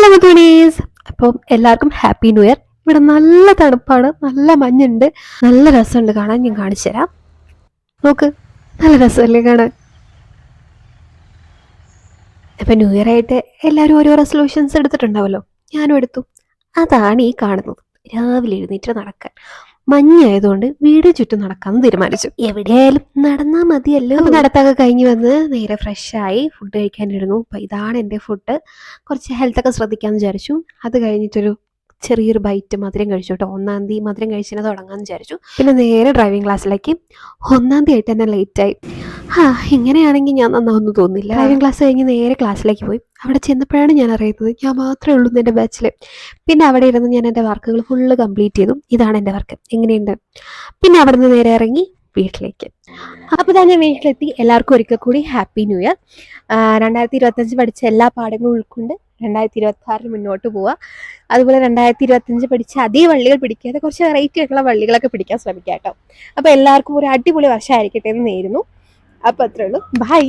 Hello മുത്തൂണീസ്. അപ്പം എല്ലാവർക്കും happy new year. ഇവിടെ നല്ല തണുപ്പാണ്, നല്ല മഞ്ഞുണ്ട്, നല്ല രസമുണ്ട് കാണാൻ. ഞാൻ കാണിച്ചു തരാം. നോക്ക്, നല്ല രസമല്ലേ കാണാൻ. അപ്പം ന്യൂ ഇയർ ആയിട്ട് എല്ലാവരും ഓരോ റെസൊല്യൂഷൻസ് എടുത്തിട്ടുണ്ടാവല്ലോ, ഞാനും എടുത്തു. അതാണ് ഈ കാണുന്നത്. രാവിലെ എഴുന്നേറ്റ് നടക്കാൻ. മഞ്ഞായതുകൊണ്ട് വീട് ചുറ്റും നടക്കാമെന്ന് തീരുമാനിച്ചു. എവിടെയായാലും നടന്നാൽ മതിയല്ലോ. അപ്പോൾ നടത്തൊക്കെ കഴിഞ്ഞ് വന്ന് നേരെ ഫ്രഷായി ഫുഡ് കഴിക്കാനിരുന്നു. അപ്പോൾ ഇതാണ് എൻ്റെ ഫുഡ്. കുറച്ച് ഹെൽത്തൊക്കെ ശ്രദ്ധിക്കാമെന്ന് വിചാരിച്ചു. അത് കഴിഞ്ഞിട്ടൊരു ചെറിയൊരു ബൈറ്റ് മധുരം കഴിച്ചു കേട്ടോ. 1-ാം തീയതി മധുരം കഴിച്ചിട്ട് തുടങ്ങാമെന്ന് വിചാരിച്ചു. പിന്നെ നേരെ ഡ്രൈവിംഗ് ക്ലാസ്സിലേക്ക്. 1-ാം തീയതി ആയിട്ട് തന്നെ ലേറ്റായി. ഇങ്ങനെയാണെങ്കിൽ ഞാൻ നന്നാവൊന്നും തോന്നുന്നില്ല. ഡ്രൈവിംഗ് ക്ലാസ് കഴിഞ്ഞ് നേരെ ക്ലാസ്സിലേക്ക് പോയി. അവിടെ ചെന്നപ്പോഴാണ് ഞാൻ അറിയുന്നത് ഞാൻ മാത്രമേ ഉള്ളൂ എൻ്റെ ബാച്ചിൽ. പിന്നെ അവിടെ ഇരുന്ന് ഞാൻ എൻ്റെ വർക്കുകൾ ഫുള്ള് കംപ്ലീറ്റ് ചെയ്തു. ഇതാണ് എൻ്റെ വർക്ക്. എങ്ങനെയുണ്ട്? പിന്നെ അവിടെ നിന്ന് നേരെ ഇറങ്ങി വീട്ടിലേക്ക്. അപ്പോൾ ഞാൻ വീട്ടിലെത്തി. എല്ലാവർക്കും ഒരിക്കൽ കൂടി ഹാപ്പി ന്യൂ ഇയർ. 2025 പഠിച്ച എല്ലാ പാഠങ്ങളും ഉൾക്കൊണ്ട് 2026 മുന്നോട്ട് പോവുക. അതുപോലെ 2025 പഠിച്ച അതേ വള്ളികൾ പിടിക്കാതെ കുറച്ച് വെറൈറ്റി ആയിട്ടുള്ള വള്ളികളൊക്കെ പിടിക്കാൻ ശ്രമിക്കാം കേട്ടോ. അപ്പോൾ എല്ലാവർക്കും ഒരു അടിപൊളി വർഷമായിരിക്കട്ടെ എന്ന് നേരുന്നു. അപ്പോൾ അത്രേ ഉള്ളൂ. ബൈ.